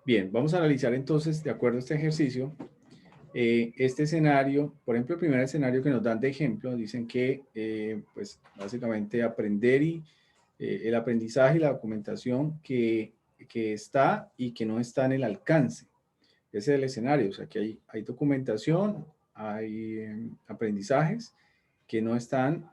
Bien, vamos a analizar entonces, de acuerdo a este ejercicio, este escenario. Por ejemplo, el primer escenario que nos dan de ejemplo, dicen que, pues, básicamente aprender y el aprendizaje y la documentación que está y que no está en el alcance. Ese es el escenario, o sea, que hay documentación, hay aprendizajes que no están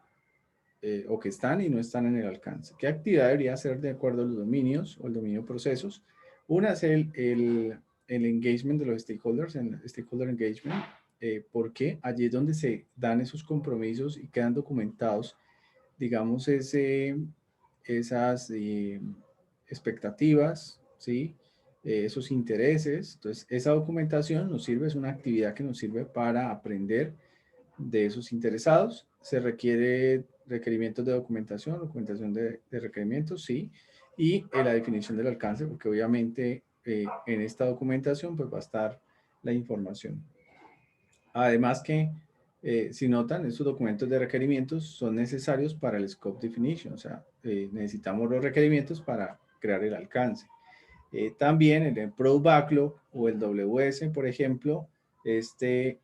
o que están y no están en el alcance. ¿Qué actividad debería hacer de acuerdo a los dominios o el dominio de procesos? Una es el engagement de los stakeholders, el stakeholder engagement, porque allí es donde se dan esos compromisos y quedan documentados, digamos, esas expectativas, ¿sí? Esos intereses. Entonces, esa documentación nos sirve, es una actividad que nos sirve para aprender de esos interesados. Se requiere requerimientos de documentación de requerimientos, sí, y la definición del alcance, porque obviamente en esta documentación pues va a estar la información. Además que, si notan, estos documentos de requerimientos son necesarios para el scope definition, o sea, necesitamos los requerimientos para crear el alcance. También en el Product Backlog o el WS, por ejemplo, se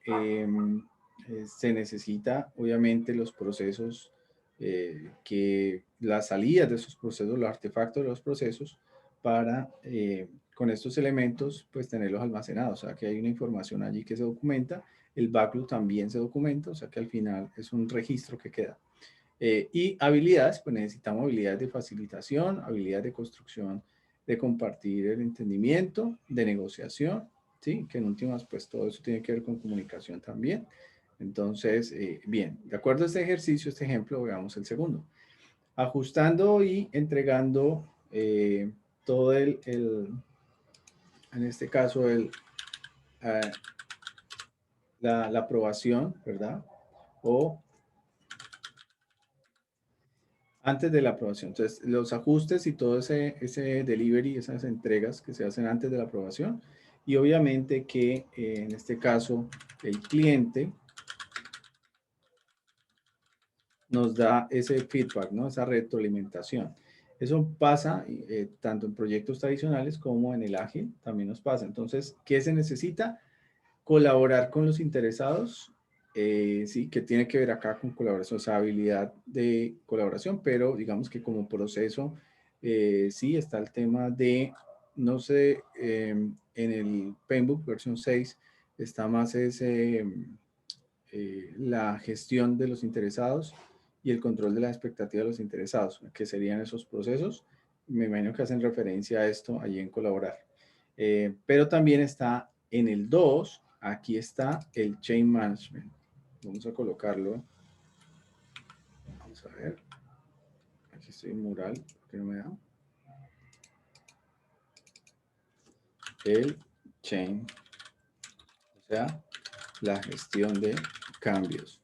necesita obviamente los procesos, que las salidas de esos procesos, los artefactos de los procesos, para con estos elementos pues tenerlos almacenados, o sea que hay una información allí que se documenta, el backlog también se documenta, o sea que al final es un registro que queda. Y habilidades, pues necesitamos habilidades de facilitación, habilidades de construcción, de compartir el entendimiento, de negociación, ¿sí? Que en últimas, pues todo eso tiene que ver con comunicación también. Entonces, bien, de acuerdo a este ejercicio, este ejemplo, veamos el segundo. Ajustando y entregando todo en este caso, eh, la aprobación, ¿verdad? O antes de la aprobación. Entonces, los ajustes y todo ese delivery, esas entregas que se hacen antes de la aprobación. Y obviamente que en este caso el cliente nos da ese feedback, ¿no? Esa retroalimentación. Eso pasa tanto en proyectos tradicionales como en el ágil, también nos pasa. Entonces, ¿qué se necesita? Colaborar con los interesados, sí, que tiene que ver acá con colaboración, o sea, habilidad de colaboración, pero digamos que como proceso, sí, está el tema de, no sé, en el Penbook versión 6 está más la gestión de los interesados y el control de las expectativas de los interesados, que serían esos procesos. Me imagino que hacen referencia a esto allí en colaborar. Pero también está en el 2, aquí está el Chain Management. Vamos a colocarlo. Vamos a ver. Aquí estoy en mural, porque no me da. El Chain, o sea, la gestión de cambios.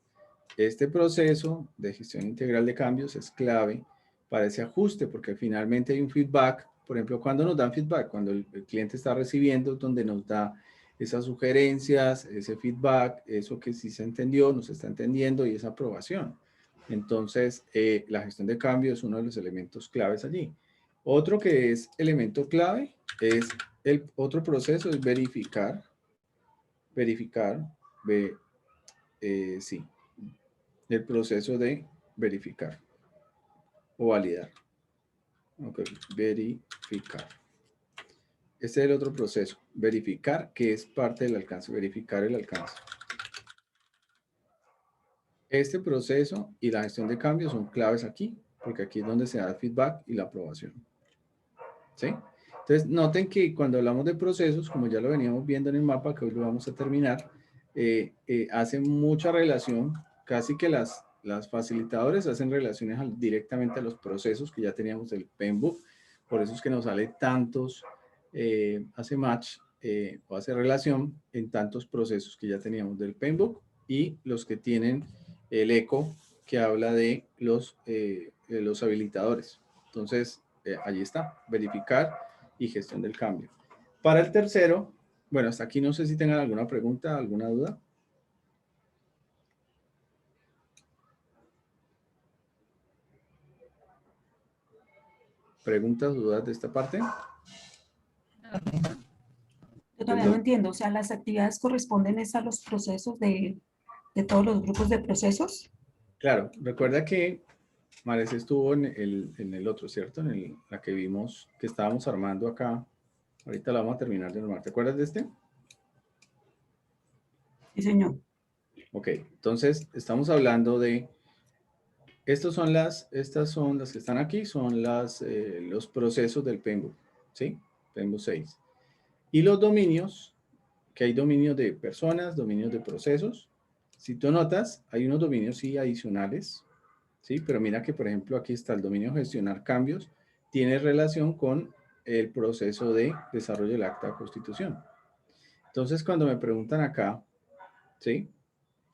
Este proceso de gestión integral de cambios es clave para ese ajuste, porque finalmente hay un feedback. Por ejemplo, cuando nos dan feedback, cuando el cliente está recibiendo, donde nos da esas sugerencias, ese feedback, eso que sí se entendió, nos está entendiendo y esa aprobación. Entonces, la gestión de cambio es uno de los elementos claves allí. Otro que es elemento clave es el otro proceso, es verificar, verificar, sí, el proceso de verificar o validar. Ok, verificar. Este es el otro proceso, verificar, que es parte del alcance, verificar el alcance. Este proceso y la gestión de cambios son claves aquí, porque aquí es donde se da el feedback y la aprobación. ¿Sí? Entonces, noten que cuando hablamos de procesos, como ya lo veníamos viendo en el mapa, que hoy lo vamos a terminar, hace mucha relación, casi que las facilitadores hacen relaciones directamente a los procesos que ya teníamos del Penbook, por eso es que nos sale tantos, hace match o hace relación en tantos procesos que ya teníamos del Penbook y los que tienen el eco que habla de los habilitadores. Entonces, allí está, verificar y gestión del cambio. Para el tercero, bueno, hasta aquí no sé si tengan alguna pregunta, alguna duda. ¿Preguntas, dudas de esta parte? Yo todavía no entiendo, o sea, las actividades corresponden es a los procesos de todos los grupos de procesos. Claro, recuerda que Mares estuvo en el otro, ¿cierto? La que vimos, que estábamos armando acá. Ahorita la vamos a terminar de armar. ¿Te acuerdas de este? Sí, señor. Ok, entonces estamos hablando de, estas son las que están aquí, son los procesos del PMBOK, ¿sí? PMBOK 6. Y los dominios, que hay dominios de personas, dominios de procesos. Si tú notas, hay unos dominios sí adicionales, ¿sí? Pero mira que, por ejemplo, aquí está el dominio gestionar cambios, tiene relación con el proceso de desarrollo del acta de constitución. Entonces, cuando me preguntan acá, ¿sí?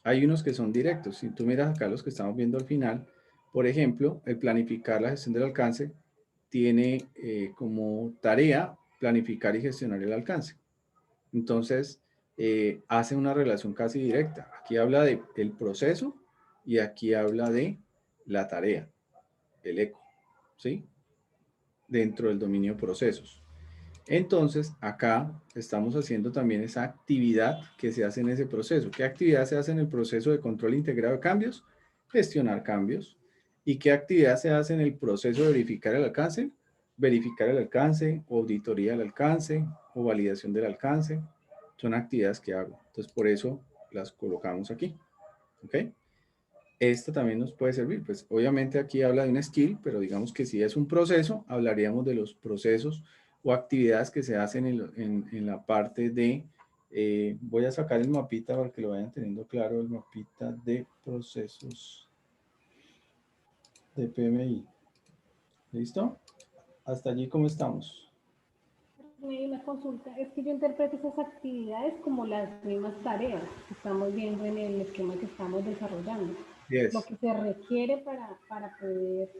Hay unos que son directos. Si tú miras acá los que estamos viendo al final, por ejemplo, el planificar la gestión del alcance tiene como tarea planificar y gestionar el alcance. Entonces, hace una relación casi directa. Aquí habla del proceso y aquí habla de la tarea, el eco, ¿sí? Dentro del dominio de procesos. Entonces, acá estamos haciendo también esa actividad que se hace en ese proceso. ¿Qué actividad se hace en el proceso de control integrado de cambios? Gestionar cambios. ¿Y qué actividad se hace en el proceso de verificar el alcance? Verificar el alcance, o auditoría del alcance, o validación del alcance. Son actividades que hago. Entonces, por eso las colocamos aquí. ¿Ok? Esta también nos puede servir. Pues obviamente aquí habla de un skill, pero digamos que si es un proceso, hablaríamos de los procesos o actividades que se hacen en la parte de, voy a sacar el mapita para que lo vayan teniendo claro, el mapita de procesos de PMI. ¿Listo? Hasta allí, ¿cómo estamos? Hay una consulta, es que yo interpreto esas actividades como las mismas tareas que estamos viendo en el esquema que estamos desarrollando. Lo Yes. que se requiere para poder,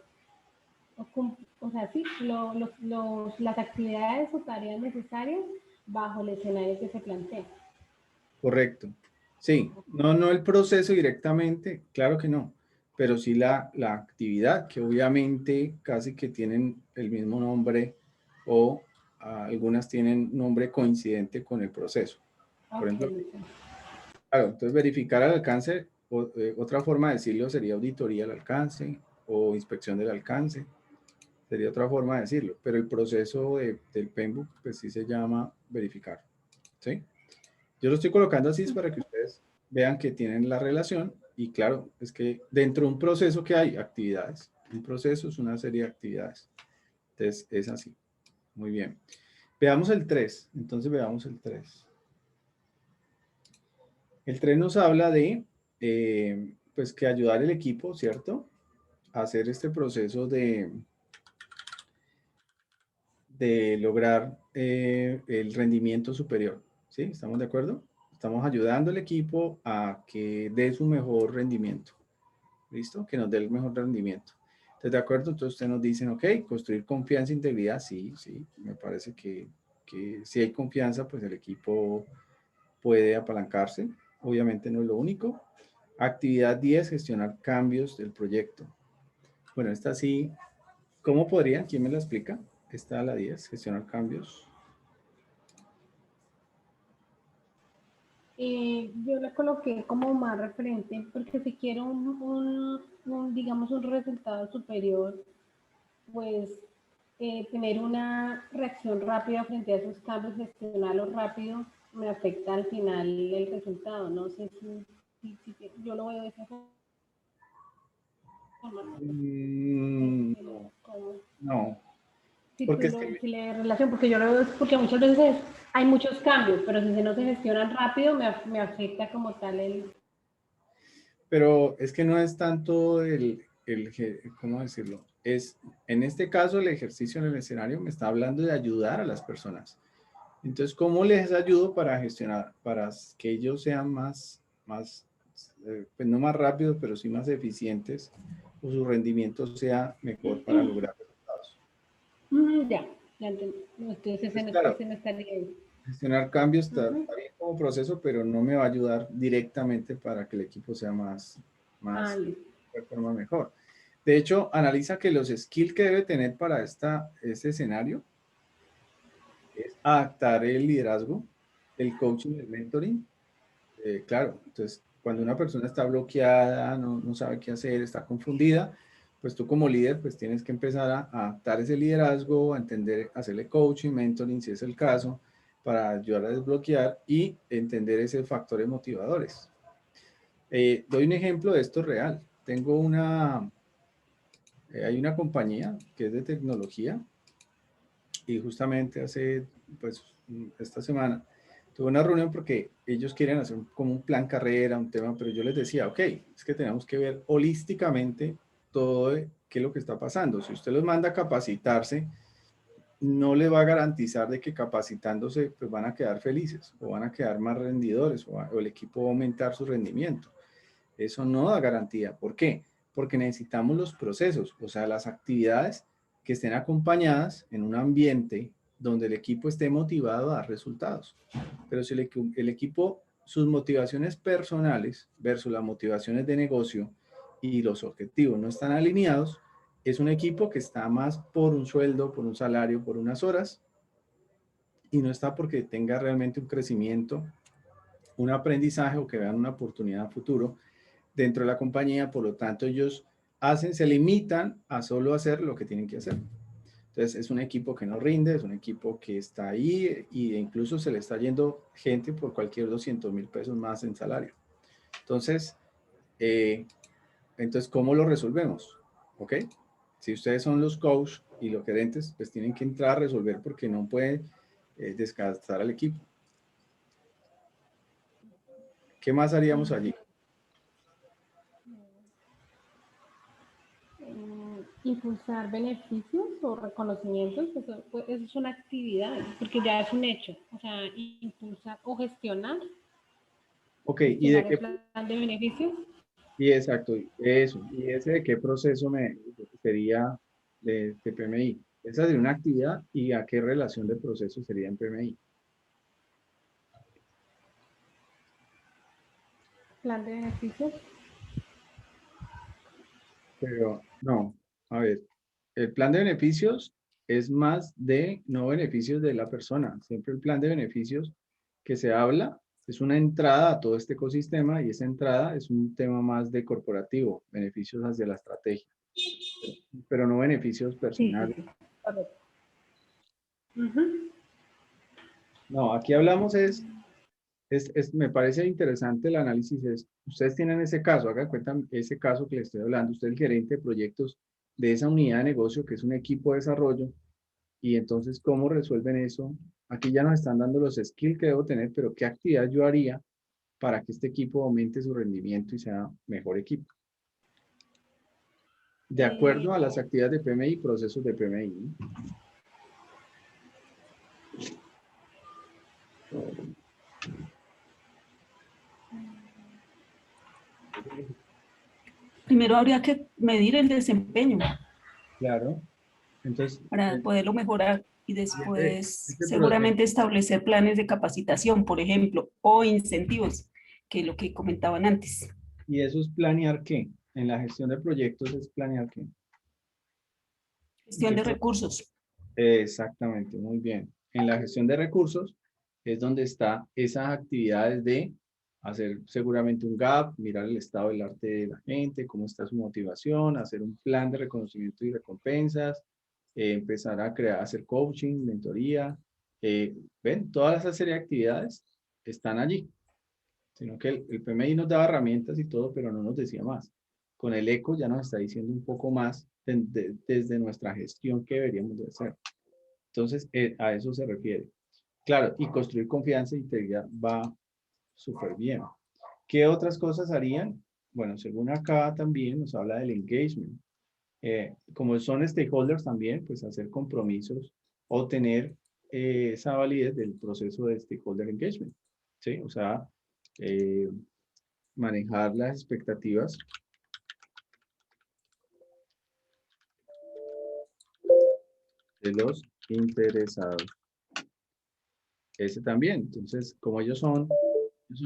o sea, sí, las actividades o tareas necesarias bajo el escenario que se plantea. Correcto. Sí, no el proceso directamente, claro que no, pero sí la actividad, que obviamente casi que tienen el mismo nombre o algunas tienen nombre coincidente con el proceso. Por ejemplo, claro, entonces verificar el alcance, otra forma de decirlo sería auditoría del alcance o inspección del alcance, sería otra forma de decirlo, pero el proceso del PMBOK pues sí se llama verificar, ¿sí? Yo lo estoy colocando así para que ustedes vean que tienen la relación y claro, es que dentro de un proceso que hay actividades. Un proceso es una serie de actividades. Entonces, es así. Muy bien. Veamos el 3. Entonces, veamos el 3. El 3 nos habla de, pues, que ayudar al equipo, ¿cierto? A hacer este proceso de lograr el rendimiento superior. ¿Sí? ¿Estamos de acuerdo? Estamos ayudando al equipo a que dé su mejor rendimiento. ¿Listo? Que nos dé el mejor rendimiento. ¿Estás de acuerdo? Entonces ustedes nos dicen, ok, construir confianza e integridad. Sí, sí, me parece que si hay confianza, pues el equipo puede apalancarse. Obviamente no es lo único. Actividad 10, gestionar cambios del proyecto. Bueno, esta sí, ¿cómo podrían? ¿Quién me la explica? Esta la 10, gestionar cambios. Yo la coloqué como más referente porque si quiero digamos, un resultado superior, pues tener una reacción rápida frente a esos cambios, gestionarlos rápido, me afecta al final el resultado. No sé si yo lo veo de esa forma. No, no, Si porque tú es que, si le relación, porque yo lo veo, porque muchas veces hay muchos cambios, pero si no se gestionan rápido, me afecta como tal el... pero es que no es tanto ¿cómo decirlo? Es, en este caso, el ejercicio en el escenario me está hablando de ayudar a las personas. Entonces, ¿cómo les ayudo para gestionar, para que ellos sean pues no más rápidos, pero sí más eficientes, o su rendimiento sea mejor para lograr resultados? Ya entendí. No, entonces Entonces, claro, ese no estaría ahí. gestionar cambios está bien como proceso, pero no me va a ayudar directamente para que el equipo sea Listo. de forma mejor. De hecho, analiza que los skills que debe tener para este escenario es adaptar el liderazgo, el coaching y el mentoring. Claro, entonces cuando una persona está bloqueada, no sabe qué hacer, está confundida, pues tú como líder pues tienes que empezar a adaptar ese liderazgo, a entender, hacerle coaching, mentoring si es el caso, para ayudar a desbloquear y entender esos factores motivadores. Doy un ejemplo de esto real. Hay una compañía que es de tecnología y justamente pues, esta semana, tuve una reunión porque ellos quieren hacer como un plan carrera, un tema, pero yo les decía, ok, es que tenemos que ver holísticamente todo qué es lo que está pasando. Si usted los manda a capacitarse, no le va a garantizar de que capacitándose pues van a quedar felices o van a quedar más rendidores o el equipo va a aumentar su rendimiento. Eso no da garantía. ¿Por qué? Porque necesitamos los procesos, o sea, las actividades que estén acompañadas en un ambiente donde el equipo esté motivado a dar resultados. Pero si el equipo, sus motivaciones personales versus las motivaciones de negocio y los objetivos no están alineados, es un equipo que está más por un sueldo, por un salario, por unas horas, y no está porque tenga realmente un crecimiento, un aprendizaje o que vean una oportunidad a futuro dentro de la compañía. Por lo tanto, ellos se limitan a solo hacer lo que tienen que hacer. Entonces, es un equipo que no rinde, es un equipo que está ahí e incluso se le está yendo gente por cualquier 200,000 pesos más en salario. Entonces, ¿cómo lo resolvemos? ¿Ok? Si ustedes son los coach y los gerentes, pues tienen que entrar a resolver porque no pueden desgastar al equipo. ¿Qué más haríamos allí? Impulsar beneficios o reconocimientos, eso es una actividad, porque ya es un hecho. O sea, impulsar o gestionar, Ok, ¿y de el qué? plan de beneficios. Y exacto, eso. ¿Y ese de qué proceso sería de PMI? Esa sería una actividad y a qué relación de proceso sería en PMI. Plan de beneficios. Pero no, a ver, el plan de beneficios es más de no beneficios de la persona. Siempre el plan de beneficios que se habla es una entrada a todo este ecosistema y esa entrada es un tema más de corporativo, beneficios hacia la estrategia, pero no beneficios Sí, personales. Correcto. Uh-huh. No, aquí hablamos me parece interesante el análisis. Ustedes tienen ese caso, hagan cuenta ese caso que les estoy hablando. Usted es el gerente de proyectos de esa unidad de negocio que es un equipo de desarrollo. Y entonces, ¿cómo resuelven eso? Aquí ya nos están dando los skills que debo tener, pero ¿qué actividad yo haría para que este equipo aumente su rendimiento y sea mejor equipo? De acuerdo a las actividades de PMI y procesos de PMI, ¿no? primero habría que medir el desempeño Claro. Entonces, para poderlo mejorar y después este proceso. seguramente establecer planes de capacitación, por ejemplo, o incentivos, que es lo que comentaban antes. ¿Y eso es planear qué? En la gestión de proyectos es planear qué. Gestión ¿Qué de recursos. Exactamente, muy bien. En la gestión de recursos es donde está esas actividades de hacer seguramente un gap, mirar el estado del arte de la gente, cómo está su motivación, hacer un plan de reconocimiento y recompensas, empezar a crear, hacer coaching, mentoría. ¿Ven? Todas esa serie de actividades están allí, sino que el PMI nos daba herramientas y todo, pero no nos decía más. Con el ECO ya nos está diciendo un poco más desde nuestra gestión que deberíamos de hacer. Entonces, a eso se refiere. Claro, y construir confianza e integridad va súper bien. ¿Qué otras cosas harían? Bueno, según acá también nos habla del engagement. Como son stakeholders también, pues hacer compromisos o tener esa validez del proceso de stakeholder engagement. ¿Sí? O sea, eh, manejar las expectativas de los interesados. Ese también. Entonces, como ellos son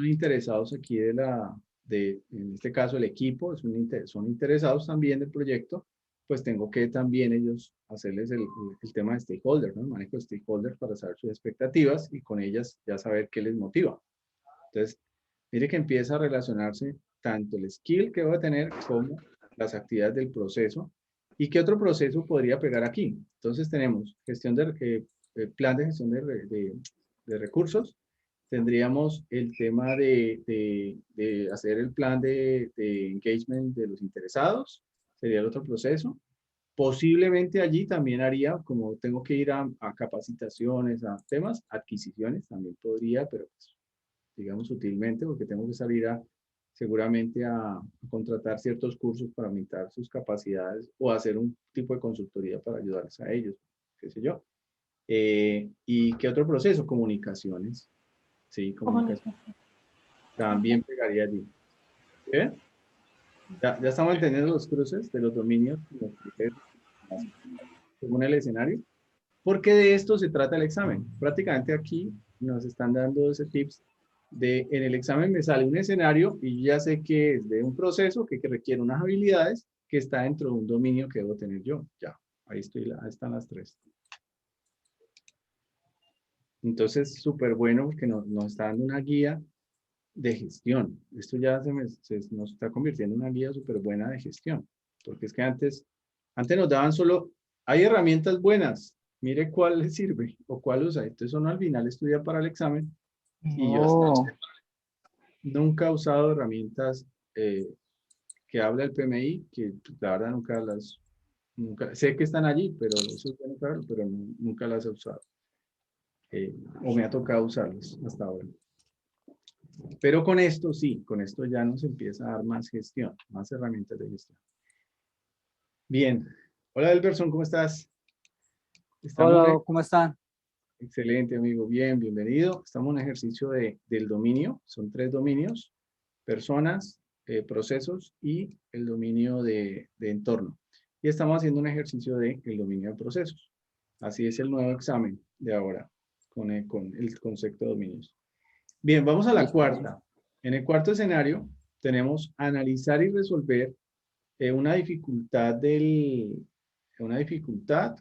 interesados aquí en este caso el equipo, son interesados también del proyecto, pues tengo que también ellos hacerles el tema de stakeholder, ¿no? El manejo de stakeholder para saber sus expectativas y con ellas ya saber qué les motiva. Entonces, mire que empieza a relacionarse tanto el skill que voy a tener como las actividades del proceso. ¿Y qué otro proceso podría pegar aquí? Entonces tenemos gestión plan de gestión de recursos. Tendríamos el tema de hacer el plan de engagement de los interesados. Sería el otro proceso. Posiblemente allí también haría, como tengo que ir a capacitaciones, a temas, adquisiciones, también podría, pero pues, digamos sutilmente, porque tengo que salir seguramente a contratar ciertos cursos para aumentar sus capacidades o hacer un tipo de consultoría para ayudarles a ellos, qué sé yo. ¿Y qué otro proceso? Comunicaciones. Sí, comunicación. También pegaría allí. ¿Sí? Ya estamos entendiendo los cruces de los dominios los criterios, según el escenario. Porque de esto se trata el examen. Prácticamente aquí nos están dando ese tips de en el examen me sale un escenario y ya sé que es de un proceso que requiere unas habilidades que está dentro de un dominio que debo tener yo. Ya, ahí ahí están las tres. Entonces, súper bueno porque nos está dando una guía de gestión. Esto ya nos está convirtiendo en una guía súper buena de gestión. Porque es que antes nos daban solo, hay herramientas buenas, mire cuál le sirve o cuál usa. Entonces uno al final estudia para el examen y yo Oh, nunca he usado herramientas que habla el PMI, que la verdad nunca, sé que están allí, pero eso es bueno claro, pero nunca las he usado. O me ha tocado usarlas hasta ahora. Pero con esto sí, con esto ya nos empieza a dar más gestión, más herramientas de gestión. Bien. Hola, Elberson, ¿cómo estás? Estamos hola, ¿cómo están? excelente, amigo. Bien, bienvenido. Estamos en un ejercicio del dominio. Son 3 dominios: personas, procesos y el dominio de entorno. Y estamos haciendo un ejercicio del dominio de procesos. Así es el nuevo examen de ahora, con el concepto de dominios. Bien, vamos a la Listo. cuarta. En el cuarto escenario tenemos analizar y resolver una dificultad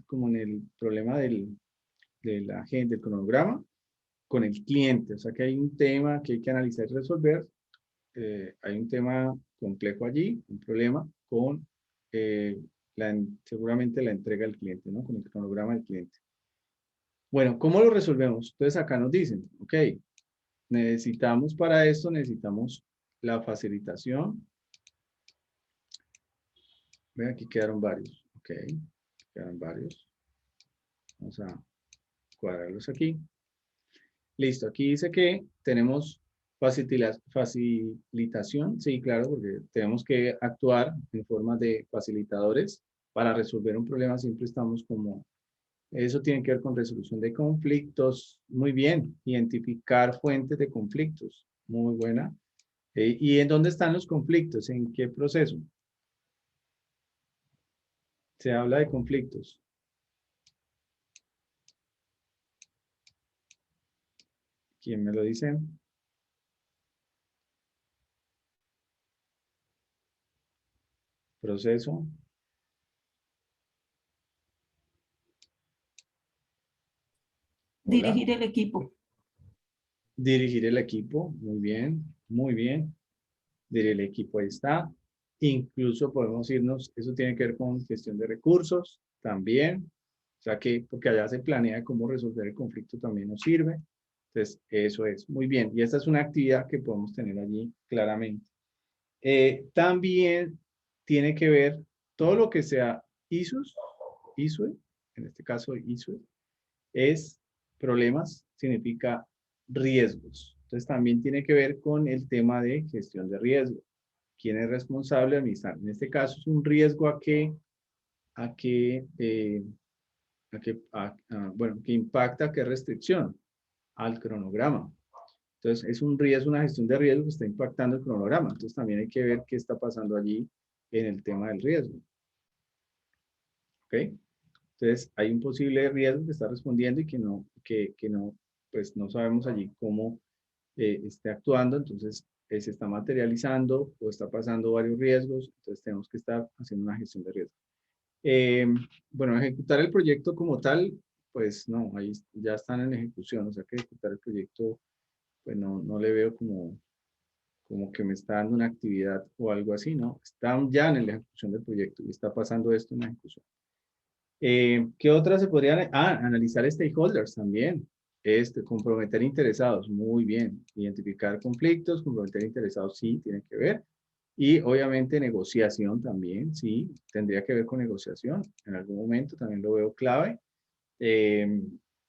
como en el problema de la gente, del cronograma, con el cliente. O sea que hay un tema que hay que analizar y resolver. Hay un tema complejo allí, un problema con seguramente la entrega al cliente, ¿no? Con el cronograma del cliente. Bueno, ¿cómo lo resolvemos? Entonces acá nos dicen, ok, necesitamos para esto, necesitamos la facilitación. Ven, aquí quedaron varios. Ok, quedaron varios. Vamos a cuadrarlos aquí. Listo, aquí dice que tenemos facilitación. Sí, claro, porque tenemos que actuar en forma de facilitadores para resolver un problema. Siempre estamos como, eso tiene que ver con resolución de conflictos. Muy bien, identificar fuentes de conflictos. Muy buena. ¿Y en dónde están los conflictos? ¿En qué proceso? Se habla de conflictos. ¿Quién me lo dice? Proceso. Hola. Dirigir el equipo. Dirigir el equipo. Muy bien, muy bien. Dirigir el equipo, ahí está. Incluso podemos irnos, eso tiene que ver con gestión de recursos también. O sea que, porque allá se planea cómo resolver el conflicto también nos sirve. Entonces, eso es. Muy bien. Y esta es una actividad que podemos tener allí claramente. También tiene que ver todo lo que sea ISUE, en este caso ISUE, es problemas, significa riesgos. Entonces también tiene que ver con el tema de gestión de riesgo. ¿Quién es responsable de administrar? En este caso es un riesgo bueno, que impacta, qué restricción al cronograma. Entonces, es un riesgo, una gestión de riesgo que está impactando el cronograma. Entonces, también hay que ver qué está pasando allí en el tema del riesgo. ¿Ok? Entonces, hay un posible riesgo que está respondiendo y que no, pues no sabemos allí cómo esté actuando. Entonces, se está materializando o está pasando varios riesgos. Entonces, tenemos que estar haciendo una gestión de riesgo. Bueno, ejecutar el proyecto como tal, pues no, ahí ya están en ejecución, o sea que ejecutar el proyecto, pues no le veo como que me está dando una actividad o algo así, ¿no? Están ya en la ejecución del proyecto y está pasando esto en la ejecución. ¿Qué otras se podrían? Analizar stakeholders también. Comprometer interesados, muy bien. Identificar conflictos, comprometer interesados, sí, tiene que ver. Y obviamente negociación también, sí, tendría que ver con negociación. En algún momento también lo veo clave. Eh,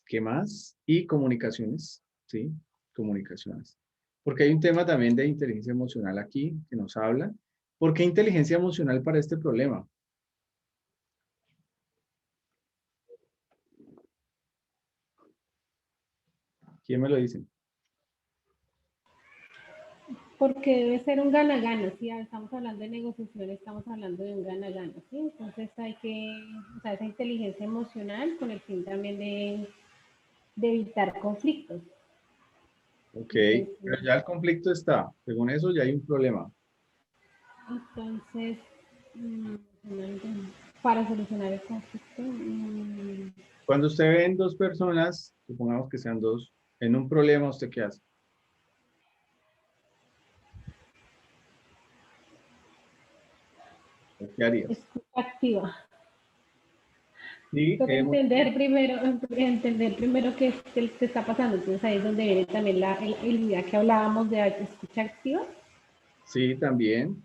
¿Qué más? Y comunicaciones, sí, comunicaciones. Porque hay un tema también de inteligencia emocional aquí que nos habla. ¿Por qué inteligencia emocional para este problema? ¿Quién me lo dice? Porque debe ser un gana-gana, si estamos hablando de negociación, estamos hablando de un gana-gana, ¿sí? Entonces hay que, o sea, esa inteligencia emocional con el fin también de evitar conflictos. Ok, pero Entonces, ya el conflicto está. Según eso ya hay un problema. entonces para solucionar el conflicto, Cuando usted ve en dos personas, supongamos que sean dos, en un problema, ¿usted qué hace? ¿O qué harías? escucha activa. Sí, Toca entender primero qué es el que está pasando. Entonces ahí es donde viene también el día que hablábamos de escucha activa. sí, también.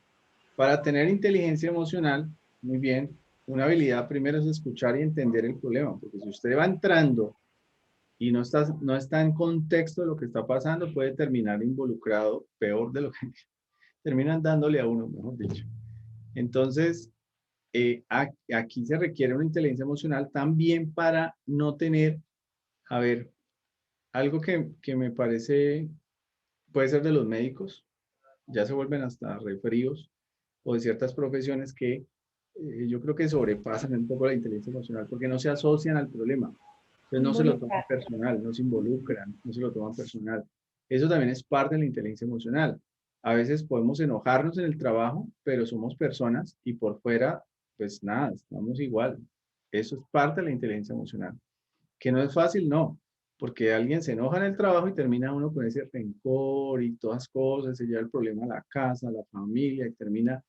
Para tener inteligencia emocional, muy bien, una habilidad primero es escuchar y entender el problema, porque si usted va entrando y no está en contexto de lo que está pasando, puede terminar involucrado peor de lo que terminan dándole a uno, mejor dicho. Entonces, aquí se requiere una inteligencia emocional también para no tener, a ver, algo que me parece, puede ser de los médicos, ya se vuelven hasta referidos, o de ciertas profesiones que yo creo que sobrepasan un poco la inteligencia emocional porque no se asocian al problema. Entonces no se lo toman Involucrar. personal, no se involucran, no se lo toman personal. Eso también es parte de la inteligencia emocional. A veces podemos enojarnos en el trabajo, pero somos personas y por fuera, pues nada, estamos igual. Eso es parte de la inteligencia emocional. Que no es fácil, no, porque alguien se enoja en el trabajo y termina uno con ese rencor y todas cosas, se lleva el problema a la casa, a la familia y termina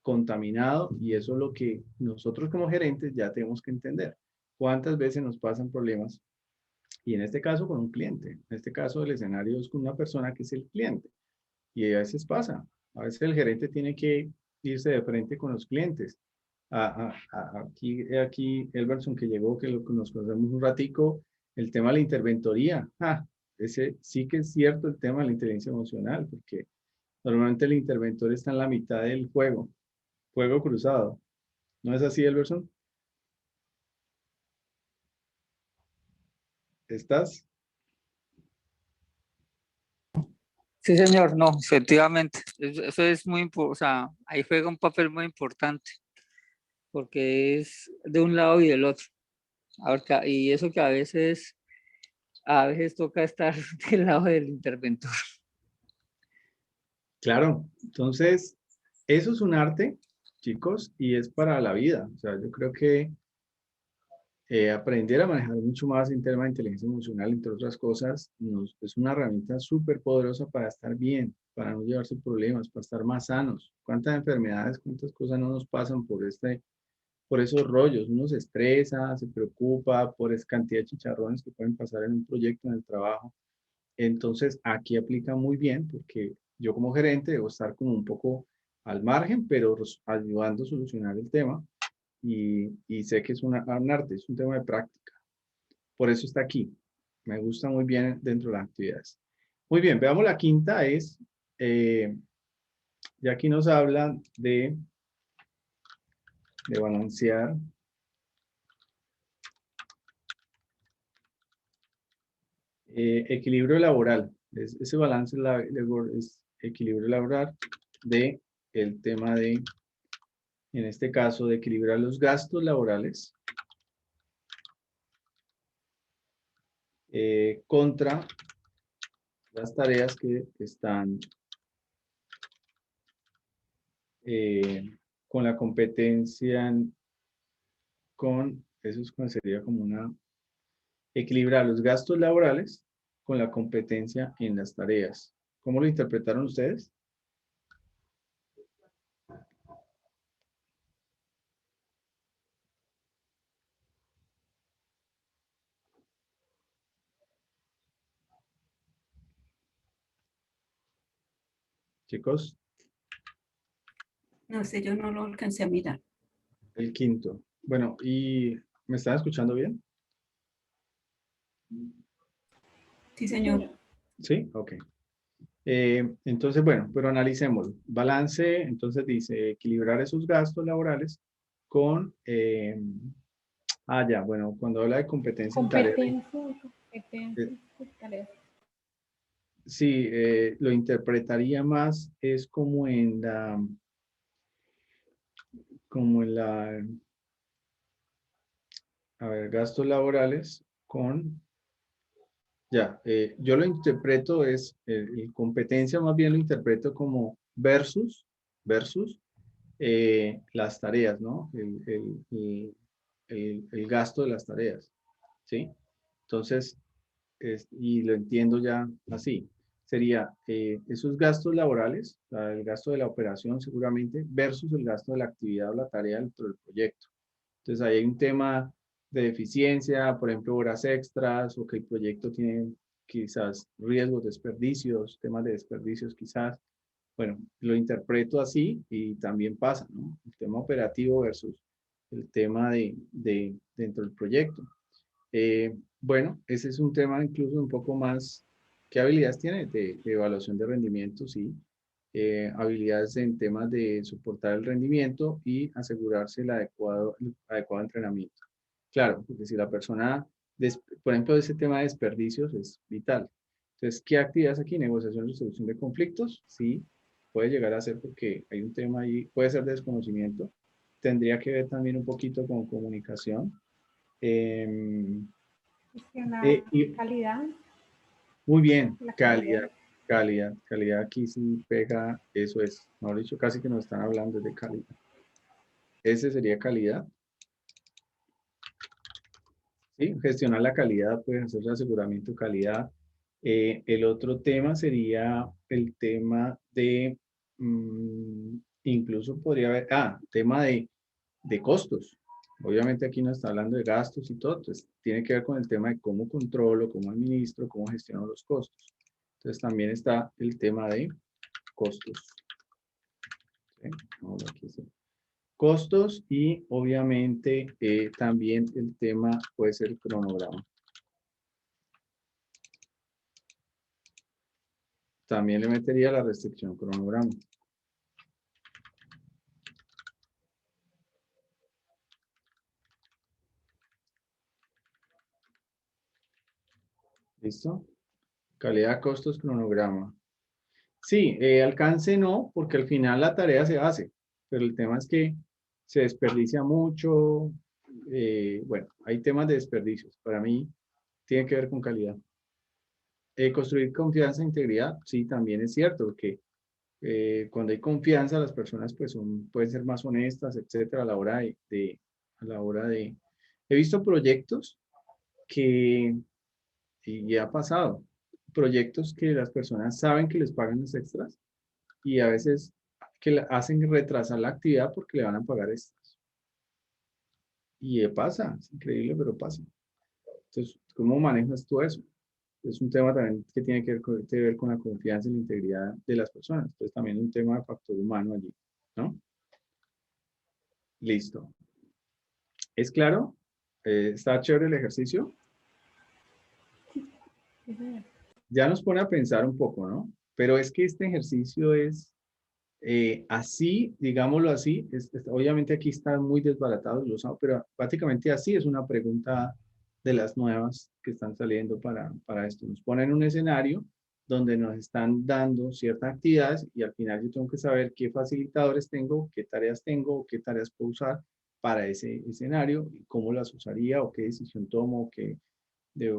contaminado y eso es lo que nosotros como gerentes ya tenemos que entender. ¿Cuántas veces nos pasan problemas? Y en este caso con un cliente, en este caso el escenario es con una persona que es el cliente y a veces pasa, a veces el gerente tiene que irse de frente con los clientes. Aquí Elberson que llegó, que nos conocemos un ratico, el tema de la interventoría. Ese sí que es cierto el tema de la inteligencia emocional, porque normalmente el interventor está en la mitad del juego cruzado. ¿No es así, Elberson? ¿Estás? Sí, señor, no, efectivamente. Eso es muy importante, o sea, ahí juega un papel muy importante, porque es de un lado y del otro. Y eso que a veces toca estar del lado del interventor. Claro. Entonces, eso es un arte, chicos, y es para la vida. O sea, yo creo que aprender a manejar mucho más en tema de inteligencia emocional, entre otras cosas, es una herramienta súper poderosa para estar bien, para no llevarse problemas, para estar más sanos. ¿Cuántas enfermedades, cuántas cosas no nos pasan por esos rollos? Uno se estresa, se preocupa por esa cantidad de chicharrones que pueden pasar en un proyecto, en el trabajo. Entonces, aquí aplica muy bien porque yo como gerente debo estar como un poco al margen, pero ayudando a solucionar el tema y sé que es un arte, es un tema de práctica. Por eso está aquí. Me gusta muy bien dentro de las actividades. Muy bien, veamos la quinta es, eh, ya aquí nos hablan de balancear equilibrio laboral. Ese balance es equilibrio laboral de el tema de, en este caso, de equilibrar los gastos laborales contra las tareas que están con la competencia sería como una, equilibrar los gastos laborales con la competencia en las tareas. ¿Cómo lo interpretaron ustedes? Chicos, No sé, yo no lo alcancé a mirar. el quinto. Bueno, ¿y me están escuchando bien? Sí, señor. Sí, ok. Entonces, bueno, pero analicémoslo. Balance, entonces dice equilibrar esos gastos laborales con, ya, bueno, cuando habla de competencia en tareas, Competencia, tareas. sí, lo interpretaría más, es como en la, a ver, gastos laborales con, ya, yo lo interpreto competencia más bien lo interpreto como versus las tareas, ¿no? El gasto de las tareas, ¿sí? Entonces, y lo entiendo ya así, sería esos gastos laborales, o sea, el gasto de la operación seguramente, versus el gasto de la actividad o la tarea dentro del proyecto. Entonces, ahí hay un tema de eficiencia, por ejemplo, horas extras, o que el proyecto tiene quizás riesgos, desperdicios, temas de desperdicios quizás. Bueno, lo interpreto así y también pasa, ¿no? El tema operativo versus el tema dentro del proyecto. Bueno, ese es un tema incluso un poco más, ¿qué habilidades tiene? De evaluación de rendimiento, sí. Habilidades en temas de soportar el rendimiento y asegurarse el adecuado entrenamiento. Claro, porque si la persona, por ejemplo, ese tema de desperdicios es vital. Entonces, ¿qué actividades aquí? Negociación y resolución de conflictos, sí, puede llegar a ser porque hay un tema ahí, puede ser de desconocimiento. Tendría que ver también un poquito con comunicación. Em, Gestionar y calidad, muy bien, la calidad. calidad aquí sí pega, eso es, mejor dicho, casi que nos están hablando de calidad. Ese sería calidad. Sí, gestionar la calidad, puedes hacer el aseguramiento de calidad. El otro tema sería el tema de, incluso podría haber, tema de costos. Obviamente aquí no está hablando de gastos y todo, entonces tiene que ver con el tema de cómo controlo, cómo administro, cómo gestiono los costos. Entonces también está el tema de costos. ¿Sí? Aquí sí. Costos y obviamente también el tema puede ser el cronograma. También le metería la restricción cronograma. ¿Listo? Calidad, costos, cronograma. Sí, alcance no, porque al final la tarea se hace, pero el tema es que se desperdicia mucho. Bueno, hay temas de desperdicios. Para mí tiene que ver con calidad. Construir confianza e integridad, sí, también es cierto, porque cuando hay confianza, las personas pues pueden ser más honestas, etcétera, a la hora de. He visto proyectos que, y ha pasado, proyectos que las personas saben que les pagan los extras y a veces que hacen retrasar la actividad porque le van a pagar extras. Y pasa, es increíble, pero pasa. Entonces, ¿cómo manejas tú eso? Es un tema también que tiene que ver con la confianza y la integridad de las personas. Entonces, también un tema de factor humano allí, ¿no? Listo. ¿Es claro? ¿Está chévere el ejercicio? Ya nos pone a pensar un poco, ¿no? Pero es que este ejercicio es así, digámoslo así, obviamente aquí está muy desbaratado, pero prácticamente así es una pregunta de las nuevas que están saliendo para esto. Nos ponen un escenario donde nos están dando ciertas actividades y al final yo tengo que saber qué facilitadores tengo, qué tareas puedo usar para ese escenario, y cómo las usaría o qué decisión tomo,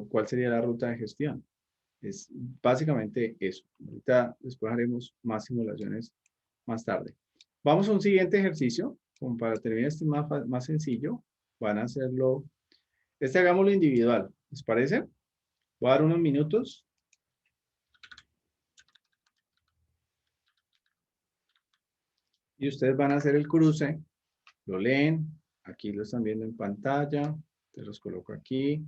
cuál sería la ruta de gestión. Es básicamente eso. Ahorita después haremos más simulaciones más tarde. Vamos a un siguiente ejercicio, como para terminar este más sencillo. van a hacerlo, hagámoslo individual, ¿les parece? Voy a dar unos minutos. Y ustedes van a hacer el cruce, lo leen, aquí lo están viendo en pantalla, te los coloco aquí,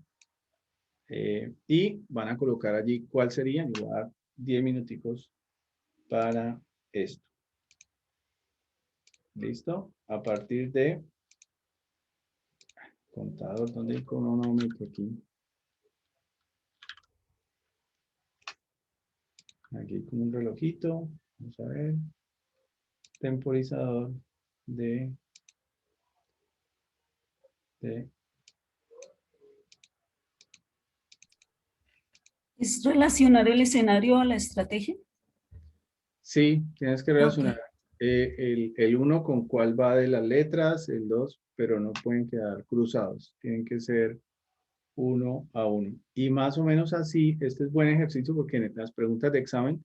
y van a colocar allí cuál sería, y voy a dar 10 minuticos para esto. ¿Listo? A partir de, contador, ¿dónde hay cronómetro aquí? Aquí con un relojito, vamos a ver, temporizador de ¿Es relacionar el escenario a la estrategia? sí, tienes que relacionar Ok. el 1 con cuál va de las letras, el 2, pero no pueden quedar cruzados, tienen que ser 1 a 1. Y más o menos así, este es buen ejercicio porque las preguntas de examen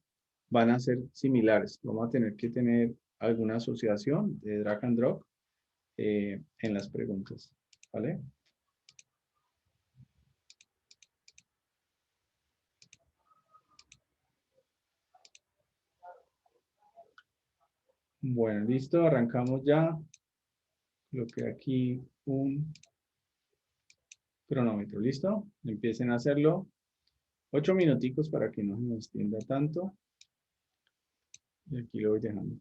van a ser similares. Vamos a tener que tener alguna asociación de drag and drop en las preguntas, ¿vale? Bueno, listo, arrancamos ya. Coloqué aquí un cronómetro, ¿listo? Empiecen a hacerlo. 8 minuticos para que no se nos extienda tanto. Y aquí lo voy dejando.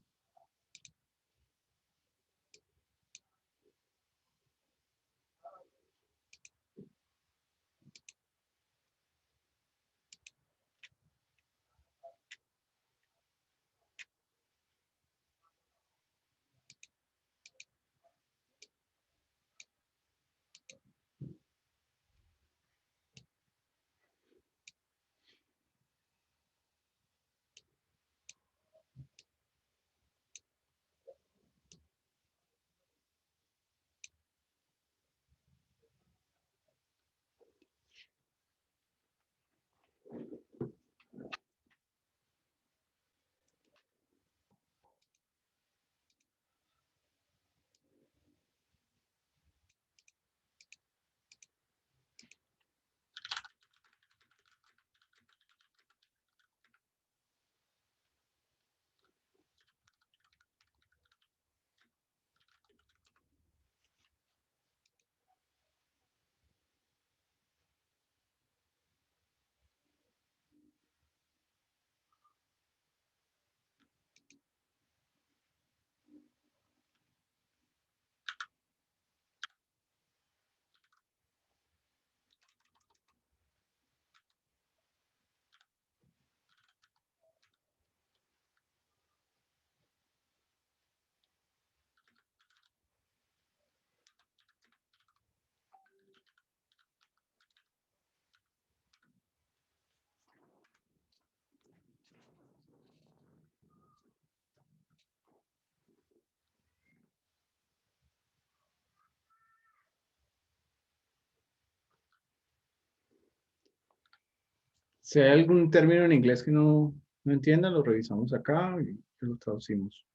Si hay algún término en inglés que no entiendan, lo revisamos acá y lo traducimos.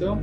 ¿Listo?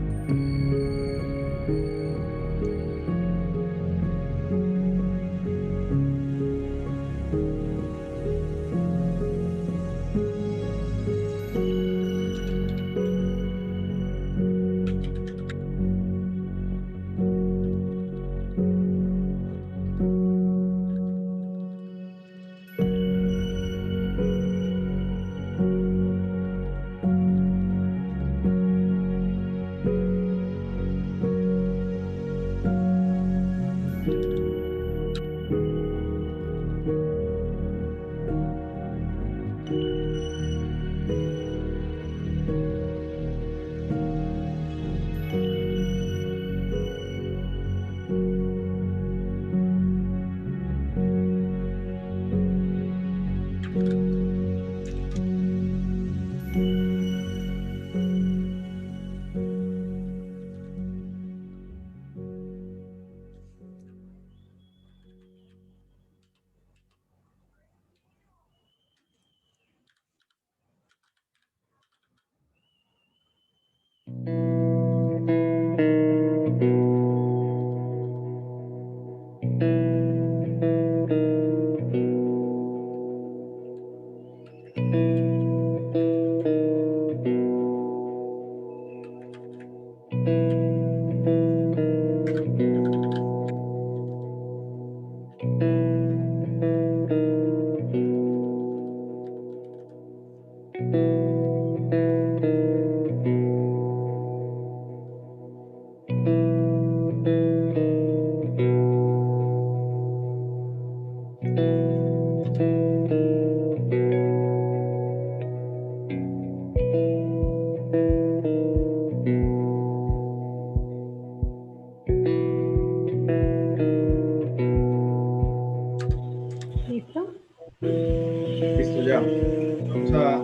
¿Listo? Listo ya. Vamos a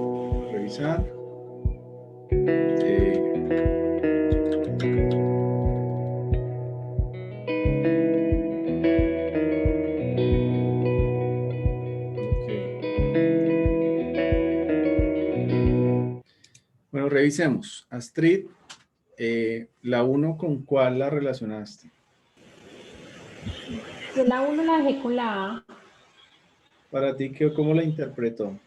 revisar. Ok. Bueno, revisemos. Astrid, la 1 ¿con cuál la relacionaste? Yo la 1 la dejé con la A. Para ti, ¿cómo la interpretó?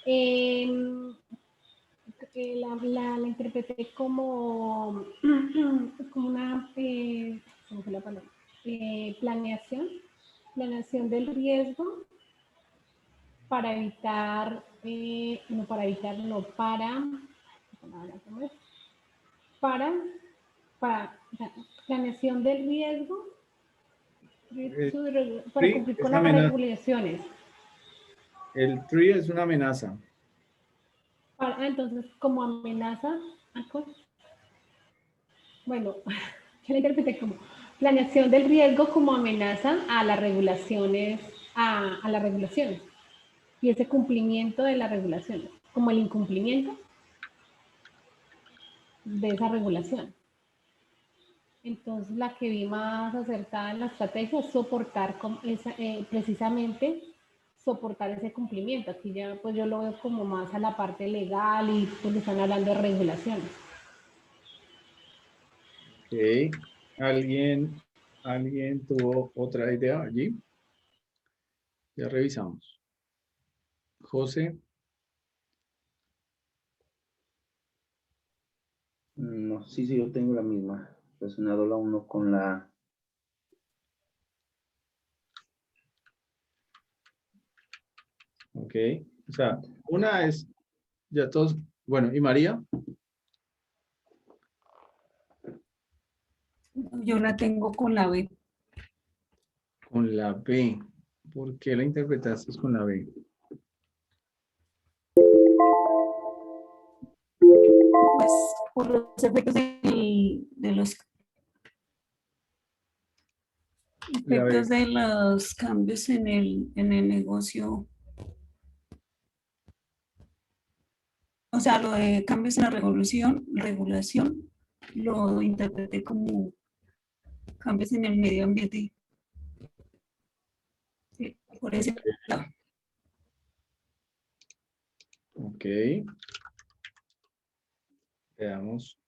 Em, la interpreté como, como una ¿cómo fue la palabra? Planeación del riesgo para evitar, no para evitar, no, ¿cómo es? Para planeación del riesgo para Tree cumplir es con las amenaza. regulaciones. El tree es una amenaza. Entonces, como amenaza, bueno, yo la interpreté como planeación del riesgo como amenaza a las regulaciones, a las regulaciones y ese cumplimiento de las regulaciones, como el incumplimiento de esa regulación. Entonces, la que vi más acertada en la estrategia es soportar precisamente soportar ese cumplimiento. Aquí ya pues yo lo veo como más a la parte legal y pues están hablando de regulaciones. Ok. ¿Alguien tuvo otra idea allí? Ya revisamos. José. No, sí, yo tengo la misma. Relacionado la 1 con la... Ok. O sea, una es, ya todos, bueno, ¿y María? Yo la tengo con la B. Con la B. ¿Por qué la interpretaste con la B? Pues por los efectos de los La B. efectos de los cambios en el negocio. O sea, lo de cambios en la regulación, lo interpreté como cambios en el medio ambiente. Sí, por ese lado. Ok. Veamos.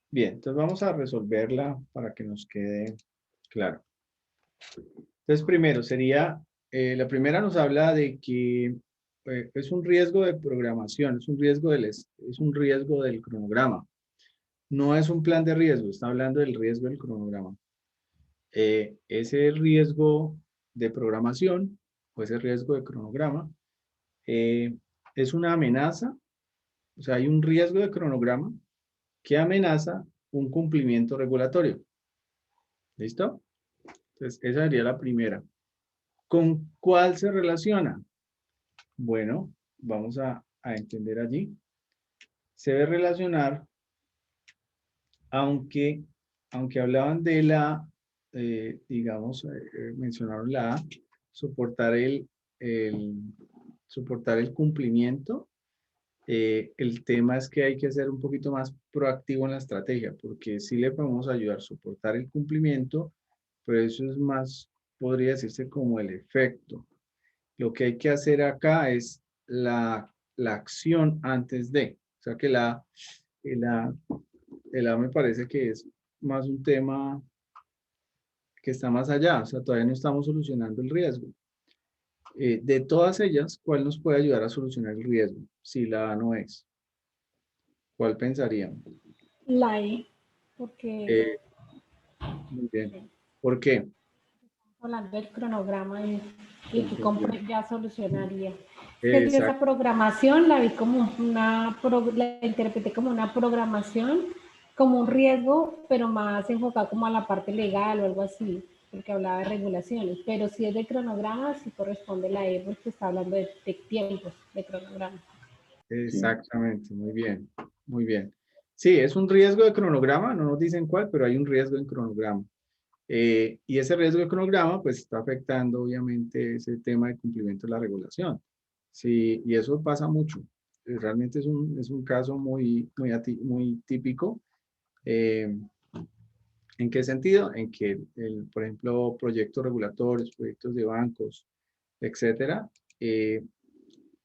Bien, entonces vamos a resolverla para que nos quede claro. Entonces, primero sería, la primera nos habla de que es un riesgo de programación, es un riesgo es un riesgo del cronograma. No es un plan de riesgo, está hablando del riesgo del cronograma. Ese riesgo de programación o ese riesgo de cronograma es una amenaza, o sea, hay un riesgo de cronograma que amenaza un cumplimiento regulatorio. ¿Listo? Entonces, esa sería la primera. ¿Con cuál se relaciona? Bueno, vamos a entender allí. Se debe relacionar, aunque hablaban de la, digamos, mencionaron la A, soportar soportar el cumplimiento. El tema es que hay que ser un poquito más proactivo en la estrategia, porque sí le podemos ayudar a soportar el cumplimiento, pero eso es más, podría decirse como el efecto. Lo que hay que hacer acá es la acción antes de. O sea que el A me parece que es más un tema que está más allá. O sea, todavía no estamos solucionando el riesgo. De todas ellas, ¿cuál nos puede ayudar a solucionar el riesgo? Si la A no es. ¿Cuál pensarían? La E, porque Muy bien. ¿Por qué? hablando del cronograma y que ya solucionaría. Es que yo esa Exacto. programación la vi como la interpreté como una programación, como un riesgo, pero más enfocado como a la parte legal o algo así, porque hablaba de regulaciones. Pero si es de cronograma, sí corresponde la E, porque está hablando de tiempos de cronograma. Exactamente. Muy bien. Muy bien. Sí, es un riesgo de cronograma. No nos dicen cuál, pero hay un riesgo en cronograma. Y ese riesgo de cronograma, pues está afectando obviamente ese tema de cumplimiento de la regulación. Sí, y eso pasa mucho. Realmente es un caso muy típico. ¿En qué sentido? En que, por ejemplo, proyectos regulatorios, proyectos de bancos, etcétera,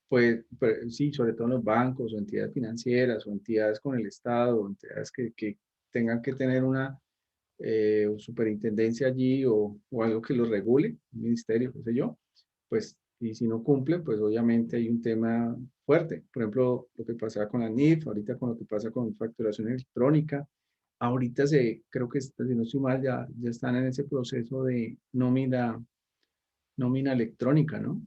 pues sí, sobre todo en los bancos o entidades financieras o entidades con el Estado, o entidades que tengan que tener una superintendencia allí o algo que lo regule, un ministerio, qué sé yo, pues, y si no cumplen, pues obviamente hay un tema fuerte. Por ejemplo, lo que pasa con la NIF, ahorita con lo que pasa con facturación electrónica, ahorita creo que, si no estoy mal, ya están en ese proceso de nómina electrónica, ¿no?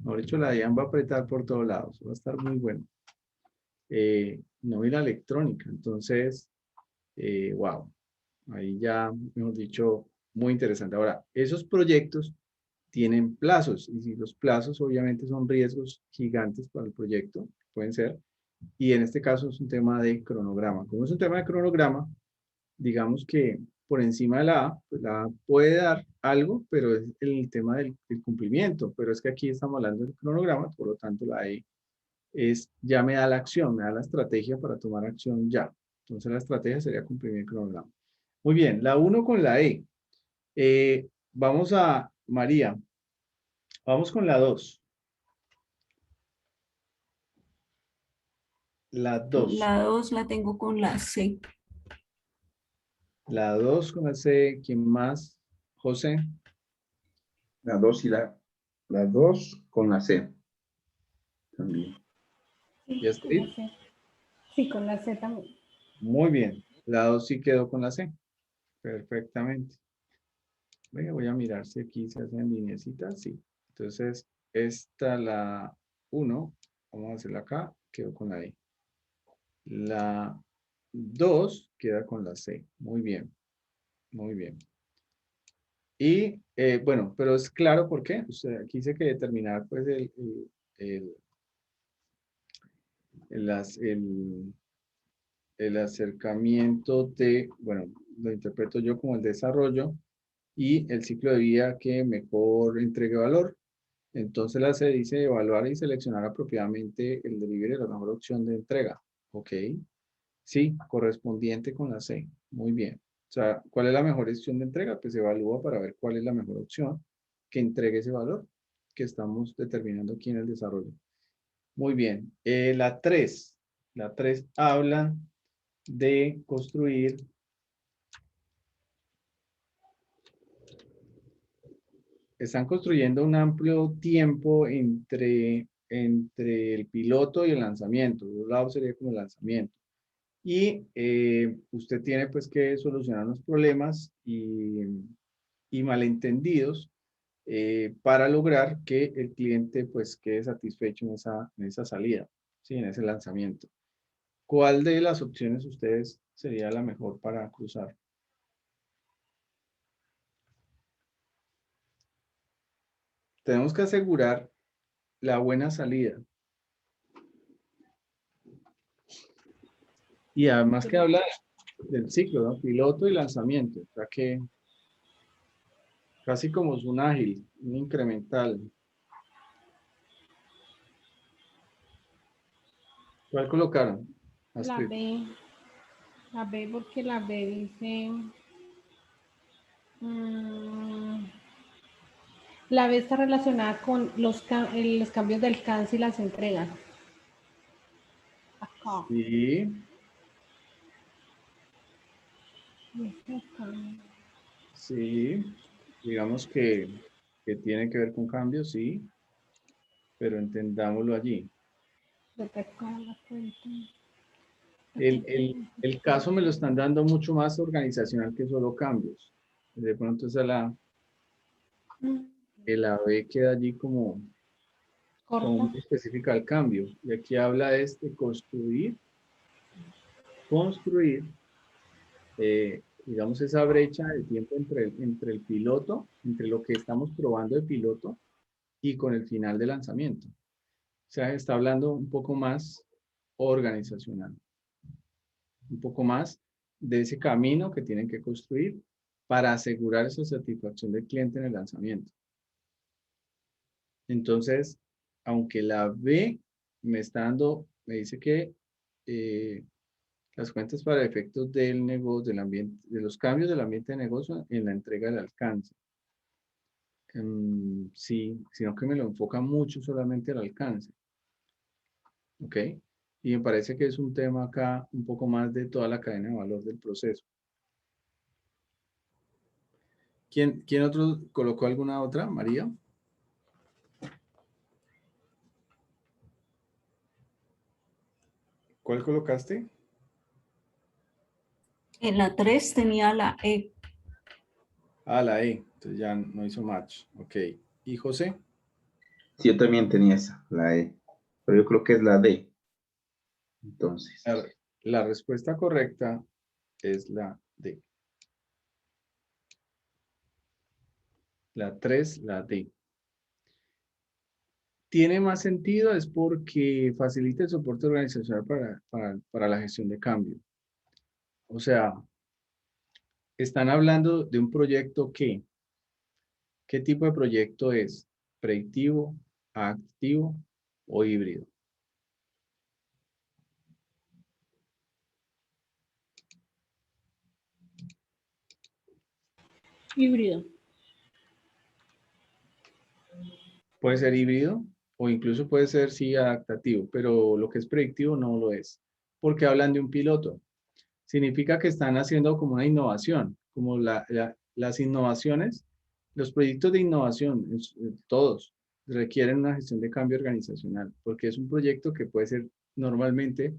Ahora hecho, la DIAN va a apretar por todos lados, va a estar muy bueno. Nómina electrónica, entonces, wow, ahí ya, mejor dicho, muy interesante. Ahora, esos proyectos tienen plazos y si los plazos obviamente son riesgos gigantes para el proyecto, pueden ser, y en este caso es un tema de cronograma. Como es un tema de cronograma, digamos que por encima de la A, pues la A puede dar algo, pero es el tema del cumplimiento, pero es que aquí estamos hablando del cronograma, por lo tanto la E ya me da la acción, me da la estrategia para tomar acción ya. Entonces la estrategia sería cumplir el cronograma. Muy bien, la 1 con la E. Vamos a María, vamos con la 2. La 2. La 2 la tengo con la C. La 2 con la C. ¿Quién más? José. La 2 y la 2 con la C. También. ¿Y Astrid? Sí, con la C también. Muy bien. La 2 sí quedó con la C. Perfectamente. Venga, voy a mirar si aquí se hacen lineecitas. Sí. Entonces, esta, la 1, vamos a hacerla acá, quedó con la E. La 2 queda con la C. Muy bien. Muy bien. Y bueno, pero es claro por qué. Usted aquí dice que determinar pues el, las- el- el acercamiento de, bueno, lo interpreto yo como el desarrollo y el ciclo de vida que mejor entregue valor. Entonces la C dice evaluar y seleccionar apropiadamente el delivery de la mejor opción de entrega. Ok. Sí, correspondiente con la C. Muy bien. O sea, ¿cuál es la mejor opción de entrega? Pues se evalúa para ver cuál es la mejor opción que entregue ese valor que estamos determinando aquí en el desarrollo. Muy bien. La 3. La 3 habla de construir están construyendo un amplio tiempo entre el piloto y el lanzamiento. Por un lado sería como el lanzamiento. Y usted tiene pues que solucionar los problemas y malentendidos para lograr que el cliente pues quede satisfecho en esa salida, ¿sí? En ese lanzamiento. ¿Cuál de las opciones ustedes sería la mejor para cruzar? Tenemos que asegurar la buena salida. Y además que habla del ciclo, ¿no? Piloto y lanzamiento. O sea que casi como es un ágil, un incremental. ¿Cuál colocaron? La Astrid. B. La B porque la B dice... la B está relacionada con los cambios de alcance y las entregas. Acá. Sí, sí. Digamos que tiene que ver con cambios, sí. Pero entendámoslo allí. El caso me lo están dando mucho más organizacional que solo cambios. De pronto esa la B queda allí como Corta. muy específica al cambio. Y aquí habla de construir, digamos, esa brecha de tiempo entre el piloto, entre lo que estamos probando de piloto y con el final de lanzamiento. O sea, está hablando un poco más organizacional, un poco más de ese camino que tienen que construir para asegurar esa satisfacción del cliente en el lanzamiento. Entonces, aunque la B me está dando, me dice que las cuentas para efectos del negocio, del ambiente, de los cambios del ambiente de negocio en la entrega del alcance. Sí, sino que me lo enfoca mucho solamente al alcance. ¿Ok? Y me parece que es un tema acá un poco más de toda la cadena de valor del proceso. ¿Quién otro colocó alguna otra? María. ¿Cuál colocaste? En la 3 tenía la E. Ah, la E. Entonces ya no hizo match. Ok. ¿Y José? Sí, yo también tenía esa, la E. Pero yo creo que es la D. Entonces, La respuesta correcta es la D. La 3, la D. Tiene más sentido es porque facilita el soporte organizacional para la gestión de cambio. O sea, están hablando de un proyecto que, ¿qué tipo de proyecto es? ¿Predictivo, activo o híbrido? Híbrido. Puede ser híbrido o incluso puede ser sí adaptativo, pero lo que es predictivo no lo es, porque hablan de un piloto. Significa que están haciendo como una innovación, como las innovaciones, los proyectos de innovación, todos requieren una gestión de cambio organizacional, porque es un proyecto que puede ser normalmente,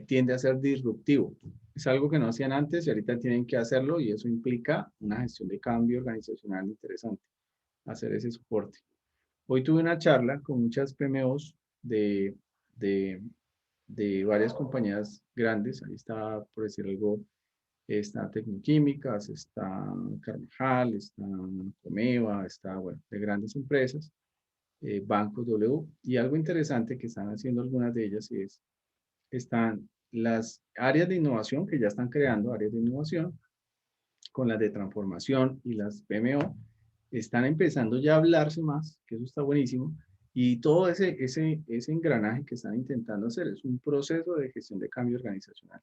tiende a ser disruptivo. Es algo que no hacían antes y ahorita tienen que hacerlo y eso implica una gestión de cambio organizacional interesante, hacer ese soporte. Hoy tuve una charla con muchas PMOs de, de varias compañías grandes. Ahí está, por decir algo, está Tecnoquímicas, está Carvajal, está Comeva, está, bueno, de grandes empresas, Banco W. Y algo interesante que están haciendo algunas de ellas es, están las áreas de innovación que ya están creando, áreas de innovación, con las de transformación y las PMO, están empezando ya a hablarse más, que eso está buenísimo, y todo ese engranaje que están intentando hacer es un proceso de gestión de cambio organizacional.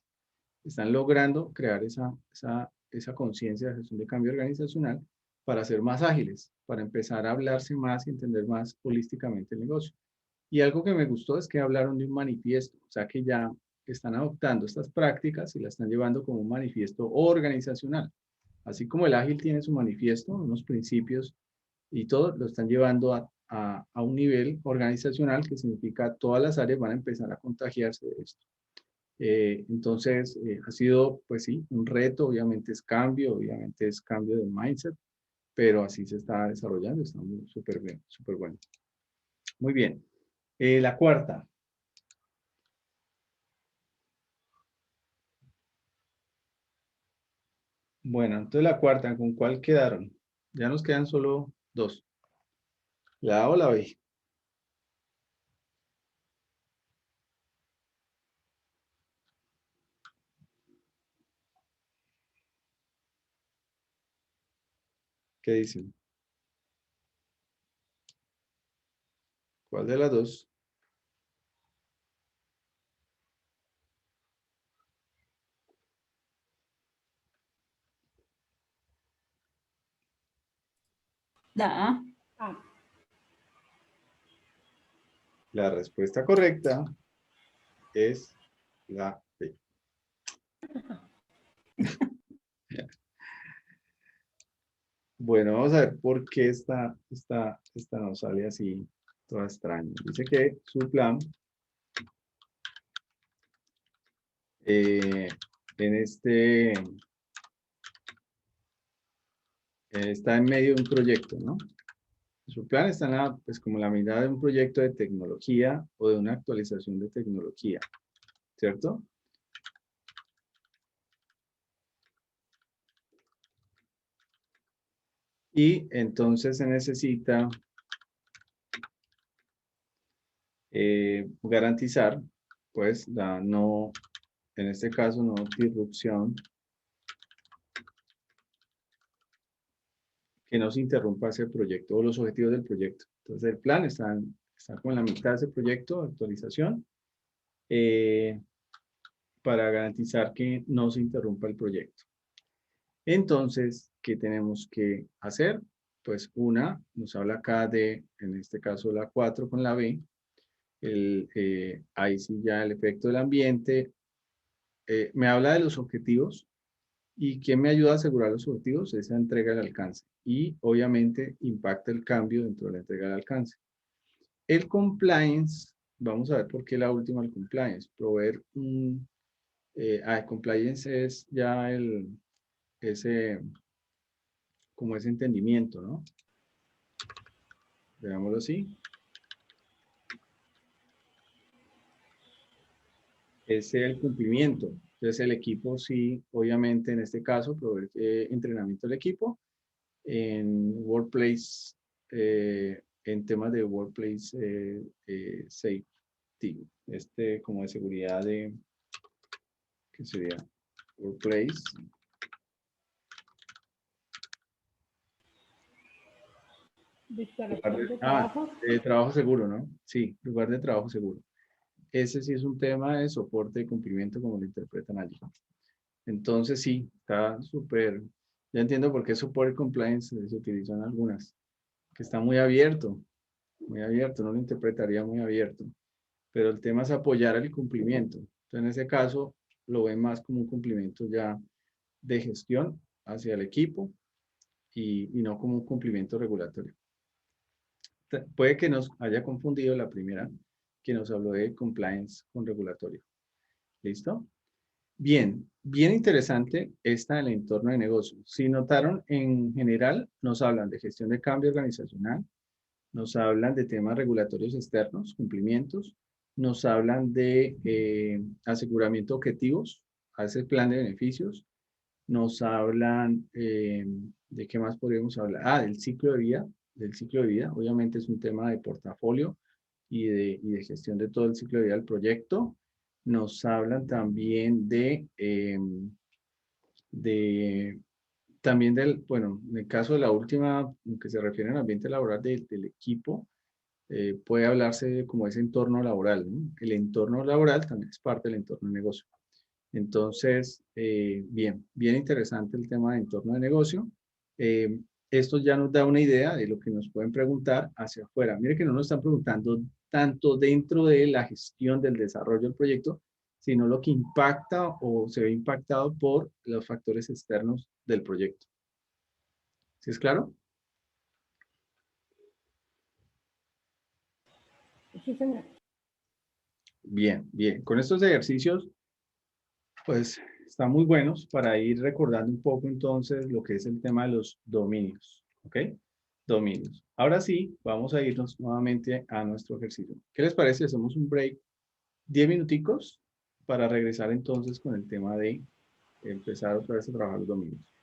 Están logrando crear esa conciencia de gestión de cambio organizacional para ser más ágiles, para empezar a hablarse más y entender más holísticamente el negocio. Y algo que me gustó es que hablaron de un manifiesto, o sea que ya están adoptando estas prácticas y las están llevando como un manifiesto organizacional. Así como el ágil tiene su manifiesto, unos principios y todo, lo están llevando a un nivel organizacional que significa todas las áreas van a empezar a contagiarse de esto. Entonces, ha sido, pues sí, un reto, obviamente es cambio de mindset, pero así se está desarrollando, está súper bien, súper bueno. Muy bien. La cuarta. Bueno, entonces la cuarta, ¿con cuál quedaron? Ya nos quedan solo dos. ¿La A o la B? ¿Qué dicen? ¿Cuál de las dos? La A. Ah, La respuesta correcta es la B. Bueno, vamos a ver por qué esta nos sale así, toda extraña. Dice que su plan en está en medio de un proyecto, ¿no? Su plan está en la, pues como la mitad de un proyecto de tecnología o de una actualización de tecnología, ¿cierto? Y entonces se necesita garantizar, pues, la no, en este caso, no disrupción, que no se interrumpa ese proyecto o los objetivos del proyecto. Entonces, el plan está con la mitad de ese proyecto de actualización para garantizar que no se interrumpa el proyecto. Entonces, ¿qué tenemos que hacer? Pues una, nos habla acá de, en este caso, la 4 con la B. Ahí sí ya el efecto del ambiente. Me habla de los objetivos. ¿Y quién me ayuda a asegurar los objetivos? Esa entrega del alcance. Y obviamente impacta el cambio dentro de la entrega del alcance. El compliance, vamos a ver por qué la última, el compliance. Proveer un... compliance es ya como ese entendimiento, ¿no? Veámoslo así. Es el cumplimiento. Entonces el equipo sí, obviamente en este caso, proveer entrenamiento del equipo en workplace, en temas de workplace safety, como de seguridad de, ¿qué sería? Workplace. declaración de trabajo. Trabajo seguro, ¿no? Sí, lugar de trabajo seguro. Ese sí es un tema de soporte y cumplimiento como lo interpretan allí. Entonces sí, está súper, ya entiendo por qué support y compliance se utilizan algunas, que está muy abierto, no lo interpretaría muy abierto, pero el tema es apoyar el cumplimiento. Entonces en ese caso lo ven más como un cumplimiento ya de gestión hacia el equipo y no como un cumplimiento regulatorio. Puede que nos haya confundido la primera que nos habló de compliance con regulatorio. ¿Listo? Bien, bien interesante esta del entorno de negocio. Si notaron, en general nos hablan de gestión de cambio organizacional, nos hablan de temas regulatorios externos, cumplimientos, nos hablan de aseguramiento de objetivos, a ese plan de beneficios, nos hablan de qué más podríamos hablar. Del ciclo de vida, obviamente es un tema de portafolio y de gestión de todo el ciclo de vida del proyecto. Nos hablan también también bueno, en el caso de la última, que se refiere al ambiente laboral del equipo, puede hablarse como ese entorno laboral, ¿no? El entorno laboral también es parte del entorno de negocio. Entonces, bien interesante el tema de entorno de negocio. Esto ya nos da una idea de lo que nos pueden preguntar hacia afuera. Mire que no nos están preguntando tanto dentro de la gestión del desarrollo del proyecto, sino lo que impacta o se ve impactado por los factores externos del proyecto. ¿Sí es claro? Sí, señor. Bien, bien. Con estos ejercicios, pues, están muy buenos para ir recordando un poco entonces lo que es el tema de los dominios. ¿Ok? Dominios. Ahora sí, vamos a irnos nuevamente a nuestro ejercicio. ¿Qué les parece? Hacemos un break 10 minuticos para regresar entonces con el tema de empezar otra vez a trabajar los dominios.